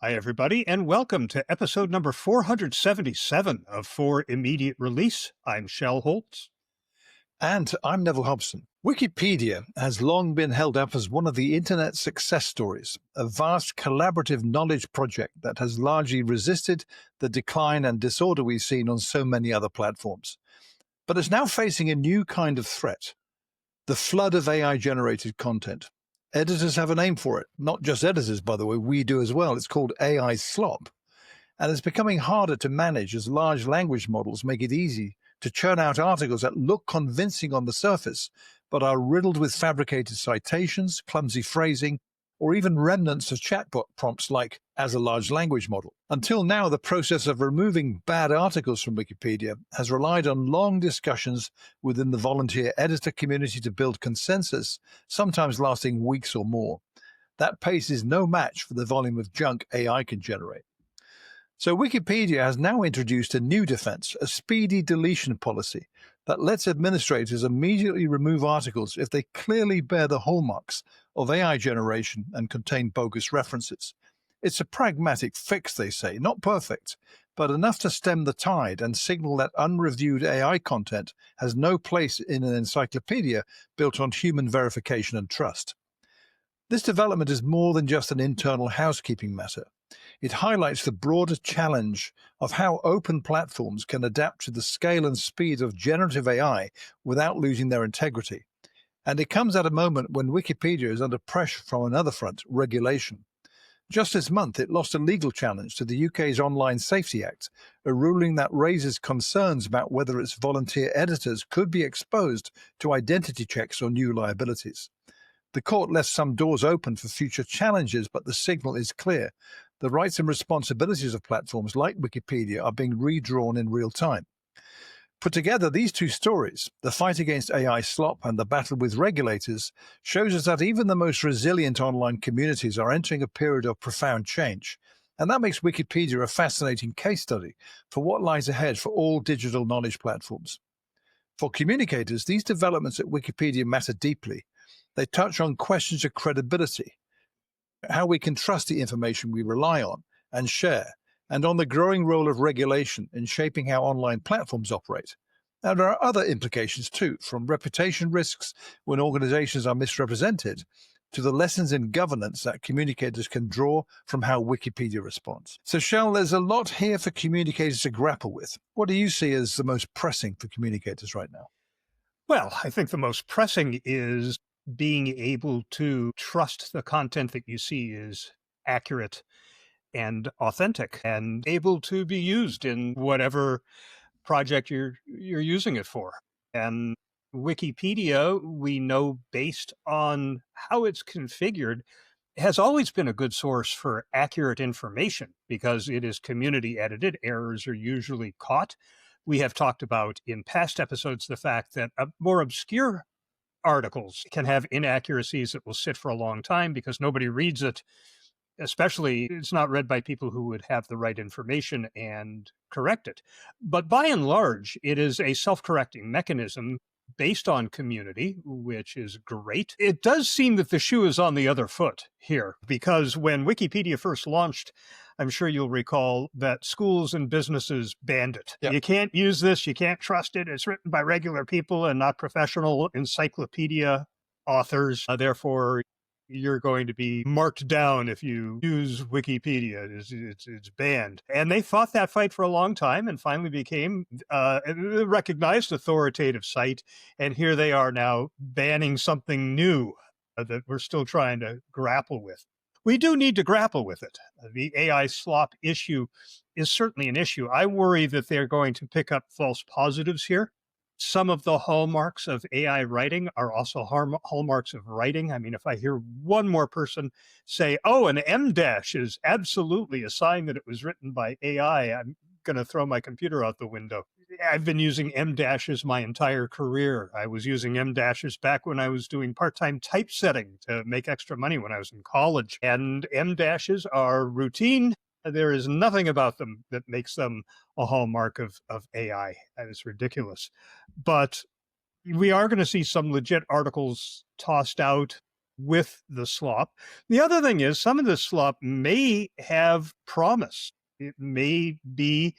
Hi, everybody, and welcome to episode number 477 of For Immediate Release. I'm Shel Holtz. And I'm Neville Hobson. Wikipedia has long been held up as one of the internet's success stories, a vast collaborative knowledge project that has largely resisted the decline and disorder we've seen on so many other platforms. But it's now facing a new kind of threat, the flood of AI-generated content. Editors have a name for it. Not just editors, by the way, we do as well. It's called AI slop. And it's becoming harder to manage as large language models make it easy to churn out articles that look convincing on the surface, but are riddled with fabricated citations, clumsy phrasing, or even remnants of chatbot prompts like as a large language model. Until now, the process of removing bad articles from Wikipedia has relied on long discussions within the volunteer editor community to build consensus, sometimes lasting weeks or more. That pace is no match for the volume of junk AI can generate. So Wikipedia has now introduced a new defense, a speedy deletion policy that lets administrators immediately remove articles if they clearly bear the hallmarks of AI generation and contain bogus references. It's a pragmatic fix, they say, not perfect, but enough to stem the tide and signal that unreviewed AI content has no place in an encyclopedia built on human verification and trust. This development is more than just an internal housekeeping matter. It highlights the broader challenge of how open platforms can adapt to the scale and speed of generative AI without losing their integrity. And it comes at a moment when Wikipedia is under pressure from another front, regulation. Just this month, it lost a legal challenge to the UK's Online Safety Act, a ruling that raises concerns about whether its volunteer editors could be exposed to identity checks or new liabilities. The court left some doors open for future challenges, but the signal is clear. The rights and responsibilities of platforms like Wikipedia are being redrawn in real time. Put together, these two stories, the fight against AI slop and the battle with regulators, shows us that even the most resilient online communities are entering a period of profound change. And that makes Wikipedia a fascinating case study for what lies ahead for all digital knowledge platforms. For communicators, these developments at Wikipedia matter deeply. They touch on questions of credibility, how we can trust the information we rely on and share, and on the growing role of regulation in shaping how online platforms operate. Now, there are other implications too, from reputation risks when organizations are misrepresented, to the lessons in governance that communicators can draw from how Wikipedia responds. So, Shel, there's a lot here for communicators to grapple with. What do you see as the most pressing for communicators right now? Well, I think the most pressing is being able to trust the content that you see is accurate and authentic and able to be used in whatever project you're using it for. And Wikipedia, we know based on how it's configured, has always been a good source for accurate information because it is community edited. Errors are usually caught. We have talked about in past episodes the fact that more obscure articles can have inaccuracies that will sit for a long time because nobody reads it. Especially, it's not read by people who would have the right information and correct it. But by and large, it is a self-correcting mechanism based on community, which is great. It does seem that the shoe is on the other foot here, because when Wikipedia first launched, I'm sure you'll recall that schools and businesses banned it. Yep. You can't use this, you can't trust it. It's written by regular people and not professional encyclopedia authors. Therefore, you're going to be marked down if you use Wikipedia. It's banned. And they fought that fight for a long time and finally became a recognized authoritative site. And here they are now banning something new that we're still trying to grapple with. We do need to grapple with it. The AI slop issue is certainly an issue. I worry that they're going to pick up false positives here. Some of the hallmarks of AI writing are also hallmarks of writing. I mean, if I hear one more person say, oh, an M dash is absolutely a sign that it was written by AI, I'm going to throw my computer out the window. I've been using M dashes my entire career. I was using M dashes back when I was doing part-time typesetting to make extra money when I was in college. And M dashes are routine. There is nothing about them that makes them a hallmark of AI. That is ridiculous. But we are going to see some legit articles tossed out with the slop. The other thing is some of the slop may have promise. It may be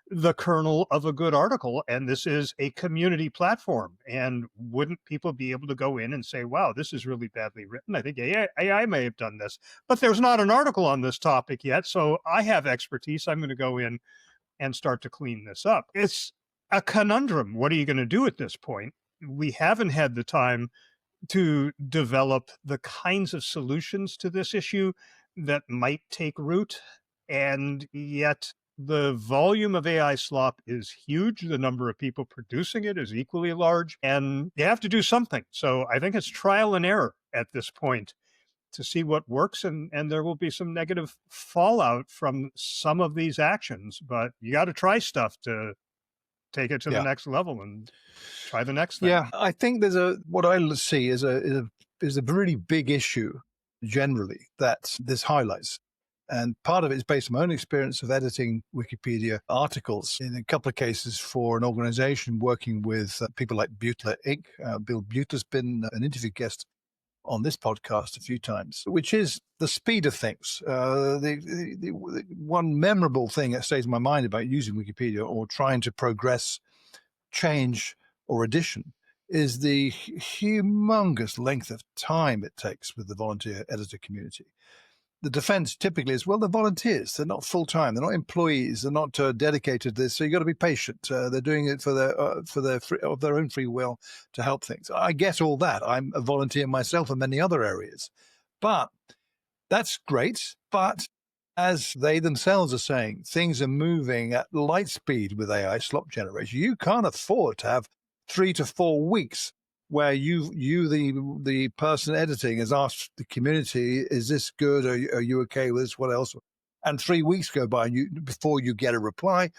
the kernel of a good article, and this is a community platform. And wouldn't people be able to go in and say, wow, this is really badly written? I think AI may have done this, but there's not an article on this topic yet. So I have expertise. I'm going to go in and start to clean this up. It's a conundrum. What are you going to do at this point? We haven't had the time to develop the kinds of solutions to this issue that might take root. And yet the volume of AI slop is huge. The number of people producing it is equally large, and you have to do something. So I think it's trial and error at this point to see what works, and there will be some negative fallout from some of these actions, but you got to try stuff to take it to the next level and try the next thing. Yeah, I think there's what I see is a really big issue generally that this highlights. And part of it is based on my own experience of editing Wikipedia articles in a couple of cases for an organization working with people like Butler Inc. Bill Butler's been an interview guest on this podcast a few times, which is the speed of things. The one memorable thing that stays in my mind about using Wikipedia or trying to progress, change, or addition is the humongous length of time it takes with the volunteer editor community. The defense typically is, well, they're volunteers. They're not full-time. They're not employees. They're not dedicated to this. So you've got to be patient. They're doing it of their own free will to help things. I get all that. I'm a volunteer myself in many other areas. But that's great. But as they themselves are saying, things are moving at light speed with AI slop generation. You can't afford to have 3 to 4 weeks where the person editing has asked the community, is this good? Are you okay with this? What else? And 3 weeks go by before you get a reply.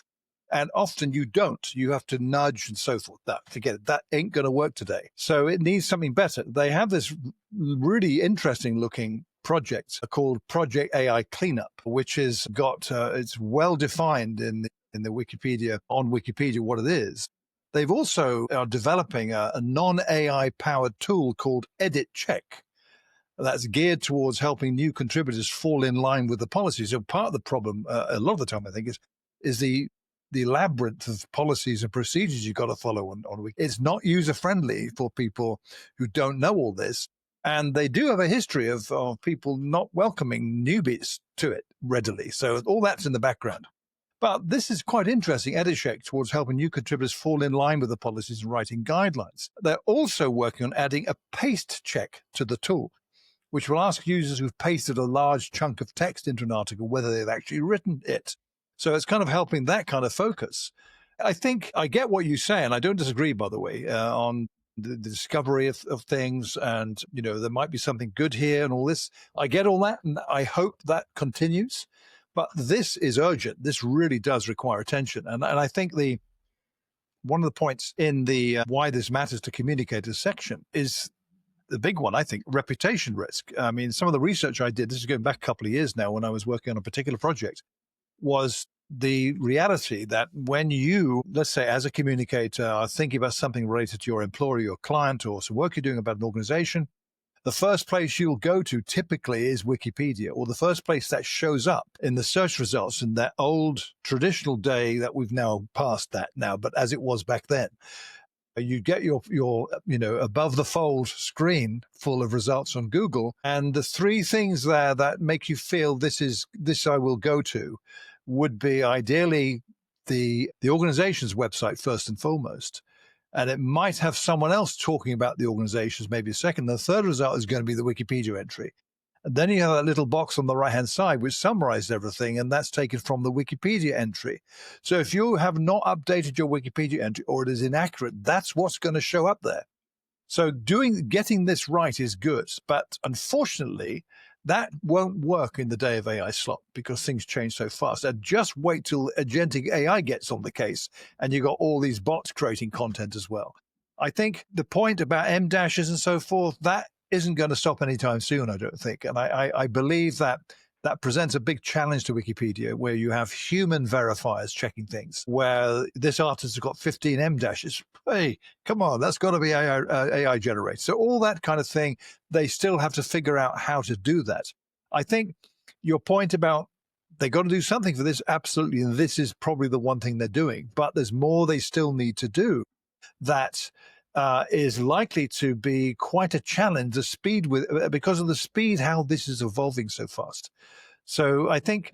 And often you don't. You have to nudge and so forth. Forget it. That ain't going to work today. So it needs something better. They have this really interesting looking project called Project AI Cleanup, which has got, it's well defined in the Wikipedia, on Wikipedia, what it is. They've also are developing a non-AI powered tool called Edit Check that's geared towards helping new contributors fall in line with the policies. So part of the problem, a lot of the time, I think, is the labyrinth of policies and procedures you've got to follow on Wiki. It's not user-friendly for people who don't know all this. And they do have a history of people not welcoming newbies to it readily. So all that's in the background. But this is quite interesting, EditCheck, towards helping new contributors fall in line with the policies and writing guidelines. They're also working on adding a paste check to the tool, which will ask users who've pasted a large chunk of text into an article whether they've actually written it. So it's kind of helping that kind of focus. I think I get what you say, and I don't disagree, by the way, on the discovery of things, and, there might be something good here and all this. I get all that, and I hope that continues. But this is urgent. This really does require attention. And I think one of the points in the why this matters to communicators section is the big one, I think, reputation risk. I mean, some of the research I did, this is going back a couple of years now when I was working on a particular project, was the reality that when you, let's say as a communicator, are thinking about something related to your employer, your client, or some work you're doing about an organization, the first place you'll go to typically is Wikipedia, or the first place that shows up in the search results in that old traditional day that we've now passed that now, but as it was back then. You get your above the fold screen full of results on Google, and the 3 things there that make you feel this I will go to would be ideally the organization's website first and foremost. And it might have someone else talking about the organizations, maybe a second. The third result is going to be the Wikipedia entry. And then you have that little box on the right-hand side, which summarizes everything, and that's taken from the Wikipedia entry. So if you have not updated your Wikipedia entry or it is inaccurate, that's what's going to show up there. So getting this right is good. But unfortunately, that won't work in the day of AI slop because things change so fast. And just wait till agentic AI gets on the case and you've got all these bots creating content as well. I think the point about M dashes and so forth, that isn't going to stop anytime soon, I don't think. And I believe that that presents a big challenge to Wikipedia, where you have human verifiers checking things, where this artist has got 15 M dashes. Hey, come on, that's got to be AI generated. So all that kind of thing, they still have to figure out how to do that. I think your point about they got to do something for this, absolutely, and this is probably the one thing they're doing, but there's more they still need to do that is likely to be quite a challenge. The speed because of the speed how this is evolving so fast. So I think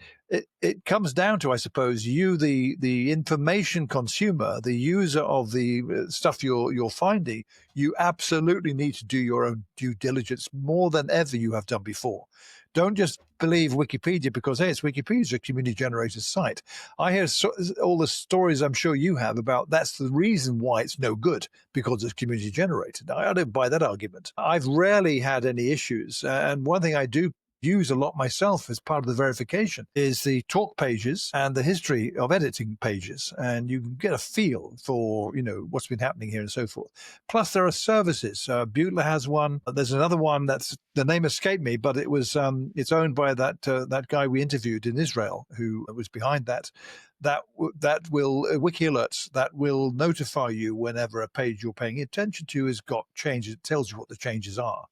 it comes down to, I suppose, you, the information consumer, the user of the stuff you're finding. You absolutely need to do your own due diligence more than ever you have done before. Don't just believe Wikipedia because, hey, it's Wikipedia's a community-generated site. I hear all the stories I'm sure you have about that's the reason why it's no good, because it's community-generated. I don't buy that argument. I've rarely had any issues. And one thing I do use a lot myself as part of the verification is the talk pages and the history of editing pages, and you can get a feel for what's been happening here and so forth. Plus there are services. Butler has one. There's another one that's the name escaped me, but it's owned by that guy we interviewed in Israel who was behind that will wiki alerts that will notify you whenever a page you're paying attention to has got changes. It tells you what the changes are.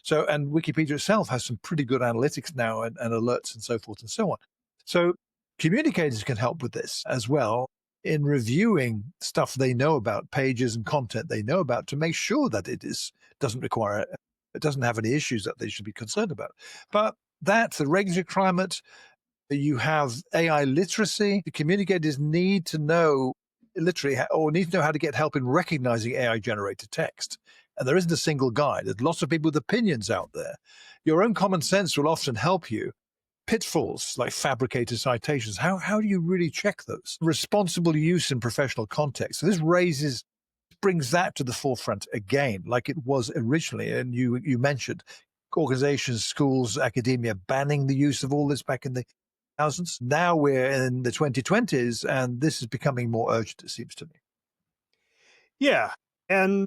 So, and Wikipedia itself has some pretty good analytics now and alerts and so forth and so on. So communicators can help with this as well in reviewing stuff they know about, pages and content they know about, to make sure that it doesn't have any issues that they should be concerned about. But that's the regulatory climate. You have AI literacy. The communicators need to know how to get help in recognizing AI generated text. And there isn't a single guide. There's lots of people with opinions out there. Your own common sense will often help you. Pitfalls like fabricated citations, how do you really check those? Responsible use in professional context. So this brings that to the forefront again, like it was originally. And you mentioned organizations, schools, academia banning the use of all this back in the thousands. Now we're in the 2020s, and this is becoming more urgent, it seems to me. Yeah. And,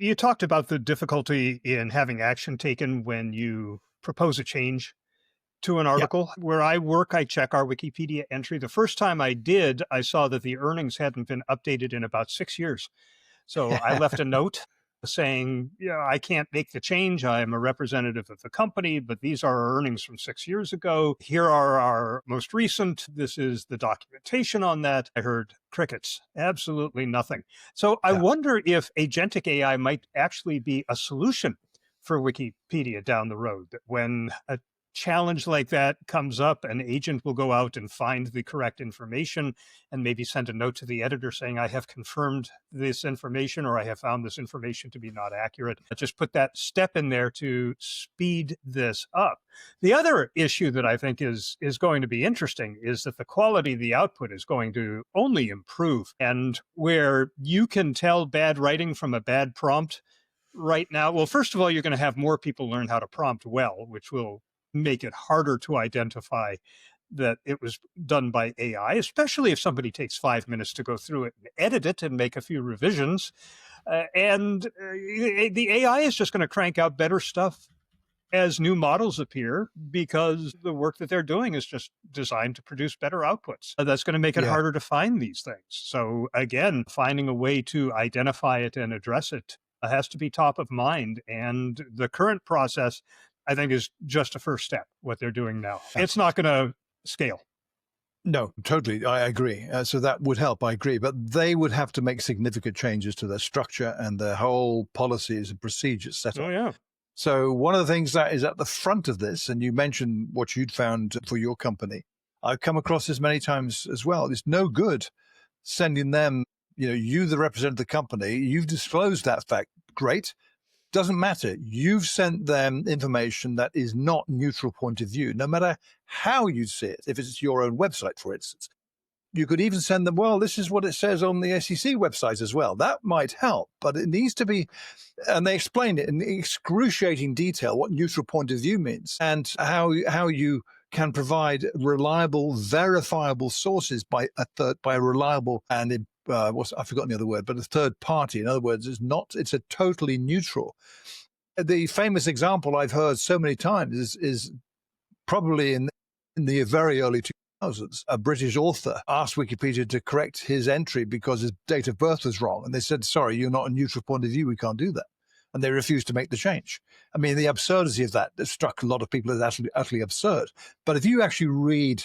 you talked about the difficulty in having action taken when you propose a change to an article. Yeah. Where I work, I check our Wikipedia entry. The first time I did, I saw that the earnings hadn't been updated in about 6 years. So I left a note saying, I can't make the change. I'm a representative of the company, but these are our earnings from 6 years ago. Here are our most recent. This is the documentation on that. I heard crickets, absolutely nothing. So I wonder if agentic AI might actually be a solution for Wikipedia down the road, that when a challenge like that comes up, an agent will go out and find the correct information and maybe send a note to the editor saying, I have confirmed this information, or I have found this information to be not accurate. Just put that step in there to speed this up. The other issue that I think is going to be interesting is that the quality of the output is going to only improve. And where you can tell bad writing from a bad prompt right now, well, first of all, you're going to have more people learn how to prompt well, which will make it harder to identify that it was done by AI, especially if somebody takes 5 minutes to go through it and edit it and make a few revisions. The AI is just going to crank out better stuff as new models appear, because the work that they're doing is just designed to produce better outputs. That's going to make it harder to find these things. So again, finding a way to identify it and address it has to be top of mind. And the current process, I think, is just a first step, what they're doing now. It's not going to scale. No, totally. I agree. So that would help. I agree. But they would have to make significant changes to their structure and their whole policies and procedures set up. Oh, yeah. So one of the things that is at the front of this, and you mentioned what you'd found for your company, I've come across this many times as well. It's no good sending them, you, the representative of the company, you've disclosed that fact. Great. Doesn't matter. You've sent them information that is not neutral point of view, no matter how you see it. If it's your own website, for instance, you could even send them, well, this is what it says on the SEC website as well. That might help, but it needs to be, and they explain it in excruciating detail, what neutral point of view means and how you can provide reliable, verifiable sources by a reliable and I've forgotten the other word, but a third party. In other words, it's a totally neutral. The famous example I've heard so many times is probably in the very early 2000s, a British author asked Wikipedia to correct his entry because his date of birth was wrong. And they said, sorry, you're not a neutral point of view. We can't do that. And they refused to make the change. I mean, the absurdity of that struck a lot of people as utterly absurd. But if you actually read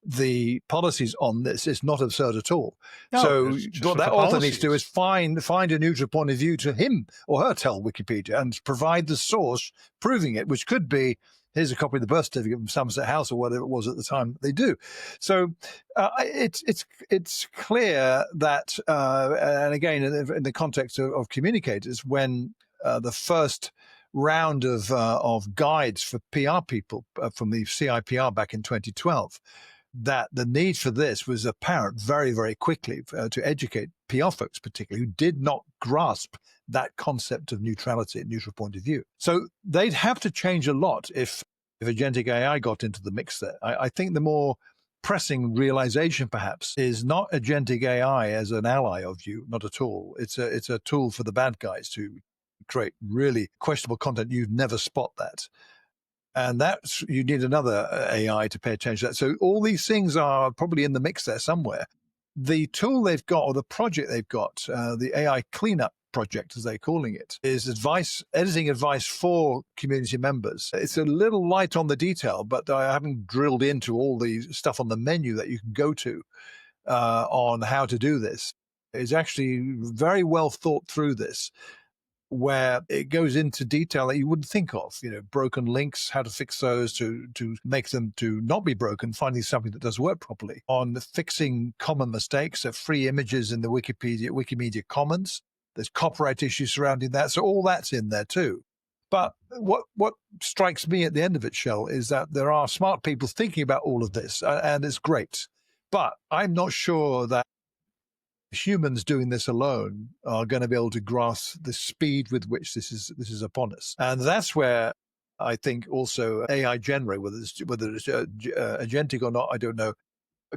the policies on this, it's not absurd at all. No, So what that author needs to do is find a neutral point of view to him or her tell Wikipedia and provide the source proving it, which could be, here's a copy of the birth certificate from Somerset House or whatever it was at the time they do. So it's clear that, and again, in the context of communicators, when the first round of guides for PR people from the CIPR back in 2012, that the need for this was apparent very, very quickly to educate PR folks, particularly, who did not grasp that concept of neutrality, neutral point of view. So they'd have to change a lot if agentic AI got into the mix there. I think the more pressing realization, perhaps, is not agentic AI as an ally of you, not at all. It's a tool for the bad guys to create really questionable content. You'd never spot that. And that's, you need another AI to pay attention to that. So all these things are probably in the mix there somewhere. The tool they've got, or the project they've got, the AI cleanup project, as they're calling it, is editing advice for community members. It's a little light on the detail, but I haven't drilled into all the stuff on the menu that you can go to on how to do this. It's actually very well thought through this, where it goes into detail that you wouldn't think of, broken links, how to fix those to make them to not be broken, finding something that does work properly, on fixing common mistakes, free images in the Wikimedia Commons. There's copyright issues surrounding that. So all that's in there too. But what strikes me at the end of it, Shell, is that there are smart people thinking about all of this, and it's great. But I'm not sure that humans doing this alone are going to be able to grasp the speed with which this is upon us. And that's where I think also AI generated, whether it's agentic or not, I don't know,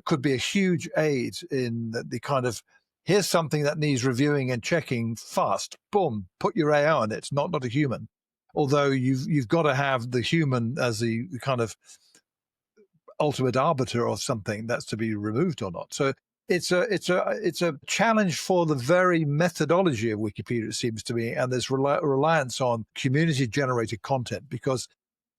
could be a huge aid in the kind of, here's something that needs reviewing and checking fast. Boom, put your AI on it. It's not a human. Although you've got to have the human as the kind of ultimate arbiter of something that's to be removed or not. So it's a challenge for the very methodology of Wikipedia, it seems to me, and there's reliance on community-generated content, because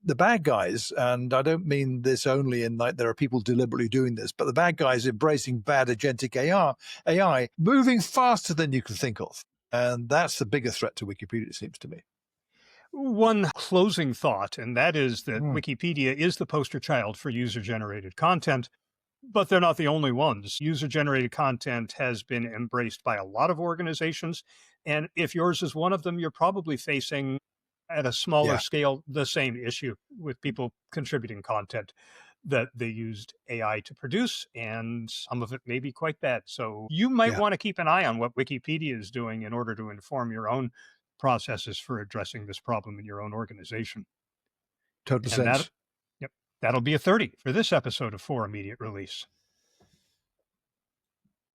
the bad guys, and I don't mean this only in like there are people deliberately doing this, but the bad guys embracing bad agentic AI moving faster than you can think of. And that's the bigger threat to Wikipedia, it seems to me. One closing thought, and that is that Wikipedia is the poster child for user-generated content, but they're not the only ones. User-generated content has been embraced by a lot of organizations, and if yours is one of them, you're probably facing, at a smaller scale, the same issue with people contributing content that they used AI to produce, and some of it may be quite bad. So you might want to keep an eye on what Wikipedia is doing in order to inform your own processes for addressing this problem in your own organization. Total sense. That'll be a 30 for this episode of For Immediate Release.